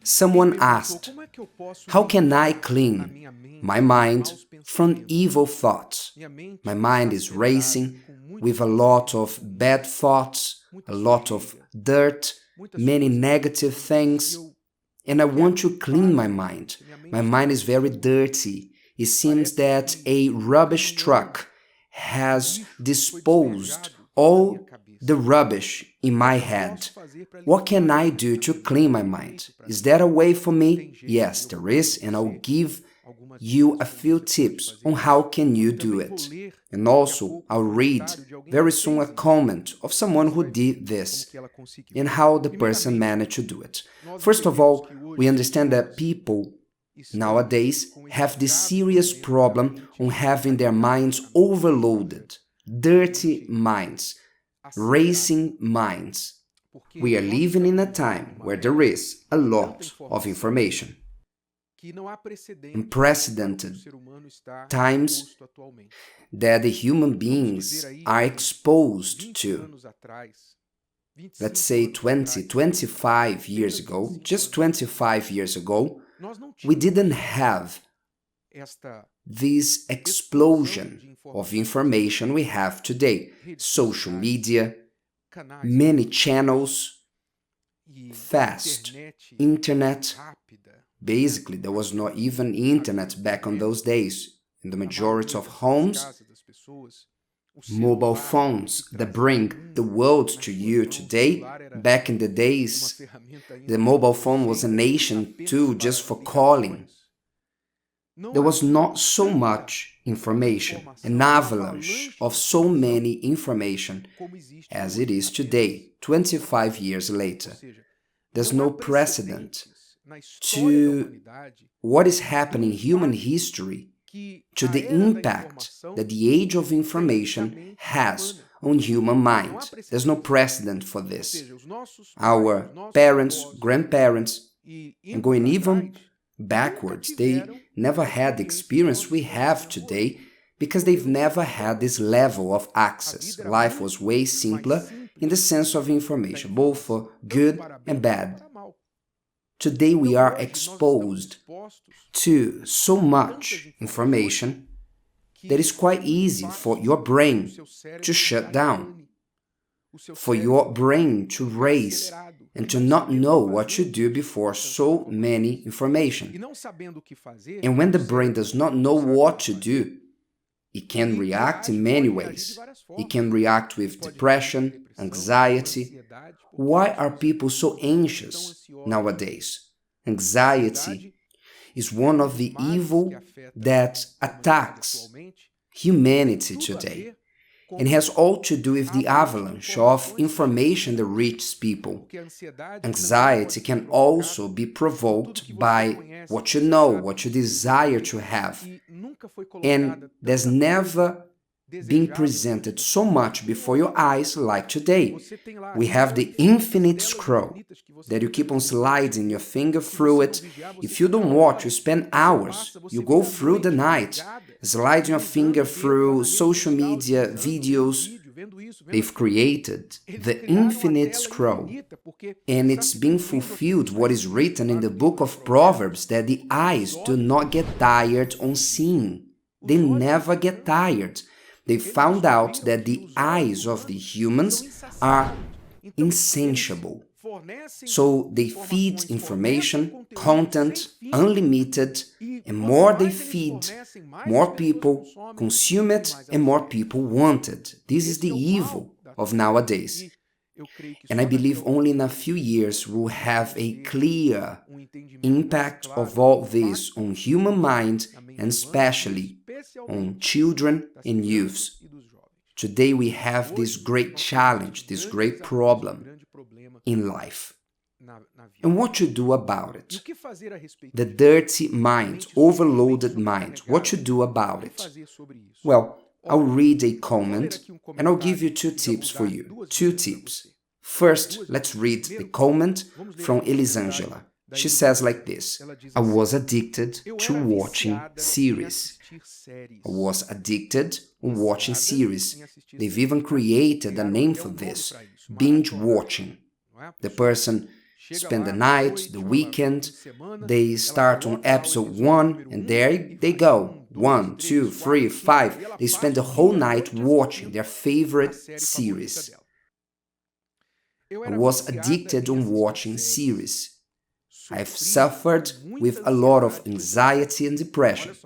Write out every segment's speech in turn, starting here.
Someone asked, how can I clean my mind from evil thoughts? My mind is racing with a lot of bad thoughts, a lot of dirt, many negative things, and I want to clean my mind. My mind is very dirty. It seems that a rubbish truck has disposed all the rubbish in my head. What can I do to clean my mind? Is there a way for me? Yes, there is, and I'll give you a few tips on how can you do it. And also, I'll read very soon a comment of someone who did this and how the person managed to do it. First of all, we understand that people nowadays have this serious problem on having their minds overloaded, dirty minds, racing minds. We are living in a time where there is a lot of information. Unprecedented times that the human beings are exposed to. Let's say 20, 25 years ago, just 25 years ago, we didn't have this explosion of information we have today. Social media, many channels, fast, internet. Basically, there was not even internet back on those days. In the majority of homes, mobile phones that bring the world to you today. Back in the days, the mobile phone was a nation tool just for calling. There was not so much information, an avalanche of so many information as it is today, 25 years later. There's no precedent to what is happening in human history, to the impact that the age of information has on human mind. There's no precedent for this. Our parents, grandparents, and going even backwards, they never had the experience we have today because they've never had this level of access. Life was way simpler in the sense of information, both for good and bad. Today we are exposed to so much information that it's quite easy for your brain to shut down, for your brain to race and to not know what to do before so many information. And when the brain does not know what to do, it can react in many ways. It can react with depression, anxiety. Why are people so anxious nowadays? Anxiety is one of the evil that attacks humanity today. And has all to do with the avalanche of information that reaches people. Anxiety can also be provoked by what you know, what you desire to have. And there's never been presented so much before your eyes like today. We have the infinite scroll that you keep on sliding your finger through it. If you don't watch, you spend hours. You go through the night, sliding your finger through social media, videos. They've created the infinite scroll, and it's being fulfilled what is written in the book of Proverbs, that the eyes do not get tired on seeing. They never get tired. They found out that the eyes of the humans are insatiable. So they feed information, content, unlimited, and more they feed, more people consume it and more people want it. This is the evil of nowadays. And I believe only in a few years we'll have a clear impact of all this on human mind and especially on children and youths. Today we have this great challenge, this great problem in life. And what to do about it? The dirty mind, overloaded mind, what to do about it? Well, I'll read a comment and I'll give you two tips for you. Two tips. First, let's read the comment from Elisângela. She says like this: I was addicted to watching series. I was addicted to watching series. They've even created a name for this, binge watching. The person spend the night, the weekend. They start on episode 1 and there they go. 1, 2, 3, 5. They spend the whole night watching their favorite series. I was addicted on watching series. I've suffered with a lot of anxiety and depression.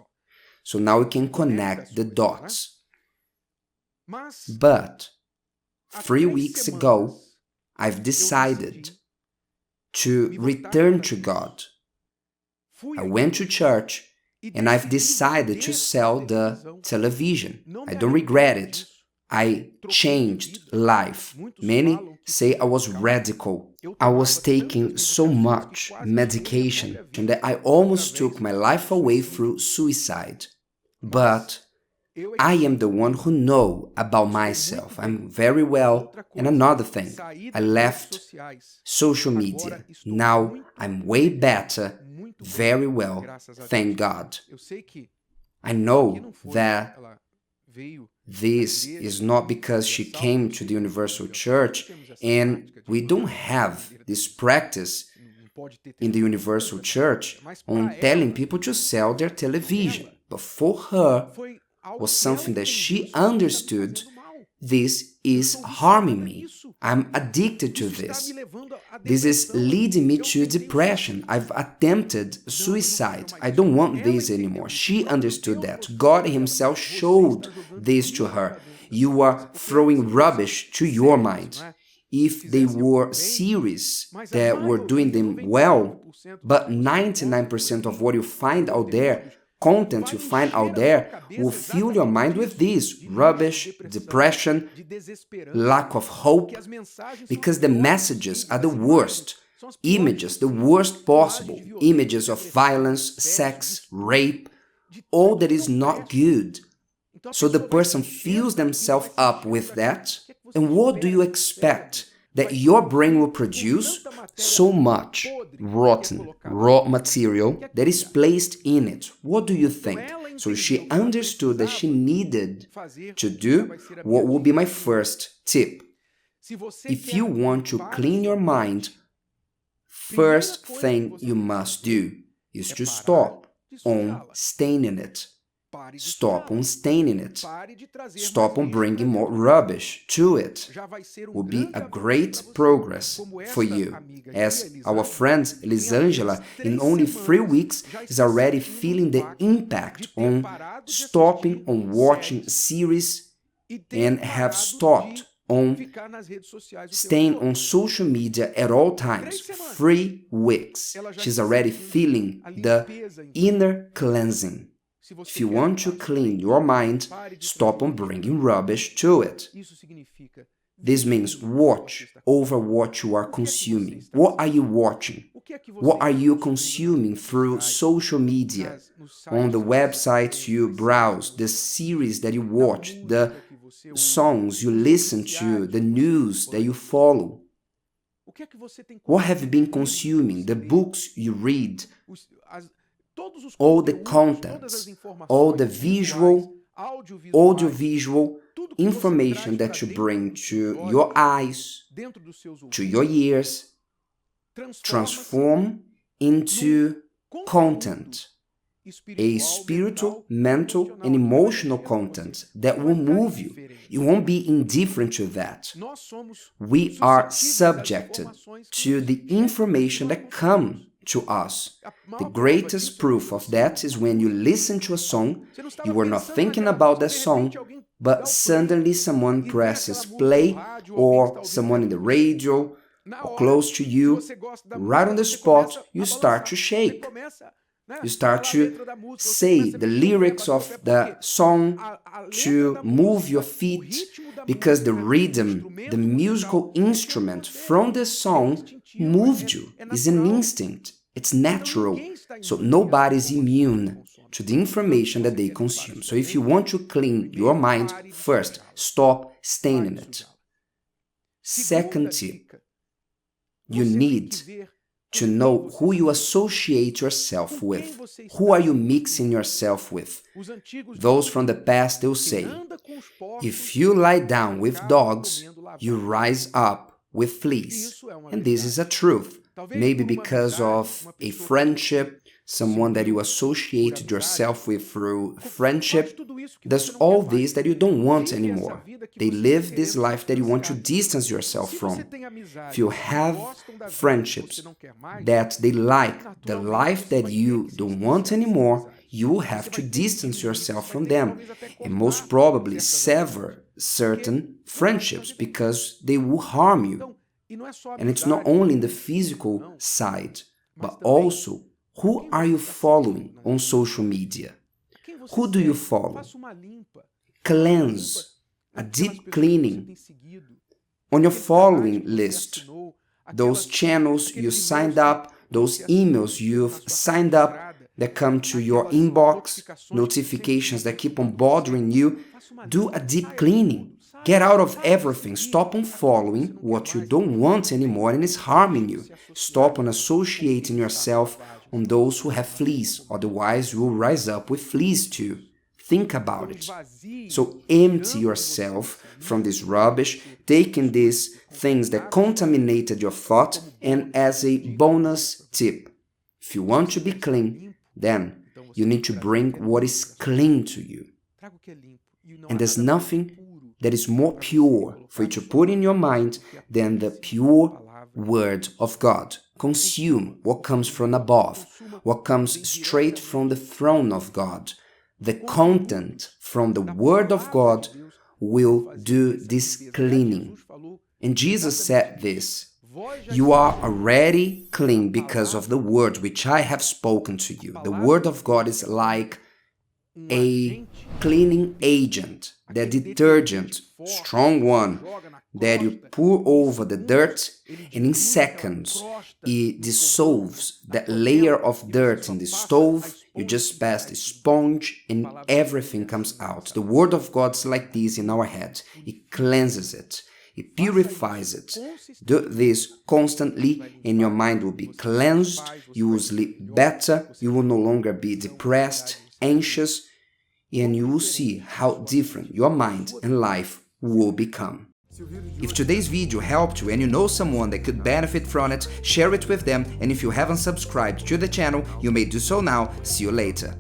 So now we can connect the dots. But 3 weeks ago, I've decided to return to God. I went to church and I've decided to sell the television. I don't regret it. I changed life. Many say I was radical. I was taking so much medication that I almost took my life away through suicide. But I am the one who know about myself. I'm very well. And another thing, I left social media. Now I'm way better, very well, thank God. I know that this is not because she came to the Universal Church, and we don't have this practice in the Universal Church on telling people to sell their television. But for her, was something that she understood, this is harming me. I'm addicted to this. This is leading me to depression. I've attempted suicide. I don't want this anymore. She understood that. God Himself showed this to her. You are throwing rubbish to your mind. If they were series that were doing them well, but 99% of what you find out there, content you find out there, will fill your mind with this rubbish, depression, lack of hope, because the messages are the worst. Images, the worst possible. Images of violence, sex, rape, all that is not good. So the person fills themselves up with that, and what do you expect? That your brain will produce so much rotten, raw material that is placed in it. What do you think? So she understood that she needed to do what would be my first tip. If you want to clean your mind, first thing you must do is to stop on staying in it. Stop on staying in it. Stop on bringing more rubbish to it. Will be a great progress for you. As our friend Elisângela, in only 3 weeks, is already feeling the impact on stopping on watching series and have stopped on staying on social media at all times. 3 weeks. She's already feeling the inner cleansing. If you want to clean your mind, stop on bringing rubbish to it. This means watch over what you are consuming. What are you watching? What are you consuming through social media? On the websites you browse, the series that you watch, the songs you listen to, the news that you follow. What have you been consuming? The books you read? All the contents, all the visual, audiovisual information that you bring to your eyes, to your ears, transform into content, a spiritual, mental, and emotional content that will move you. You won't be indifferent to that. We are subjected to the information that comes to us. The greatest proof of that is when you listen to a song, you were not thinking about that song, but suddenly someone presses play, or someone in the radio, or close to you, right on the spot, you start to shake. You start to say the lyrics of the song, to move your feet, because the rhythm, the musical instrument from the song moved you. It's an instinct. It's natural. So nobody is immune to the information that they consume. So if you want to clean your mind, first, stop staying in it. Second tip, you need to know who you associate yourself with. Who are you mixing yourself with? Those from the past, they'll say, if you lie down with dogs, you rise up with fleas. And this is a truth. maybe because of a friendship, someone that you associated yourself with through friendship. There's all this that you don't want anymore. They live this life that you want to distance yourself from. If you have friendships that they like the life that you don't want anymore, you will have to distance yourself from them and most probably sever certain friendships because they will harm you. And it's not only in the physical side, but also who are you following on social media? Who do you follow? Cleanse, a deep cleaning on your following list. Those channels you signed up, those emails you've signed up that come to your inbox, notifications that keep on bothering you, do a deep cleaning. Get out of everything. Stop on following what you don't want anymore and is harming you. Stop on associating yourself on those who have fleas, otherwise you will rise up with fleas too. Think about it. So empty yourself from this rubbish, taking these things that contaminated your thought, and as a bonus tip, if you want to be clean, then you need to bring what is clean to you. And there's nothing that is more pure for you to put in your mind than the pure Word of God. Consume what comes from above, what comes straight from the throne of God. The content from the Word of God will do this cleaning. And Jesus said this, "You are already clean because of the Word which I have spoken to you." The Word of God is like a cleaning agent, the detergent, strong one, that you pour over the dirt, and in seconds it dissolves that layer of dirt in the stove. You just pass the sponge and everything comes out. The Word of God is like this in our head. It cleanses it. It purifies it. Do this constantly and your mind will be cleansed. You will sleep better. You will no longer be depressed, anxious, and you will see how different your mind and life will become. If today's video helped you and you know someone that could benefit from it, share it with them, and if you haven't subscribed to the channel, you may do so now. See you later.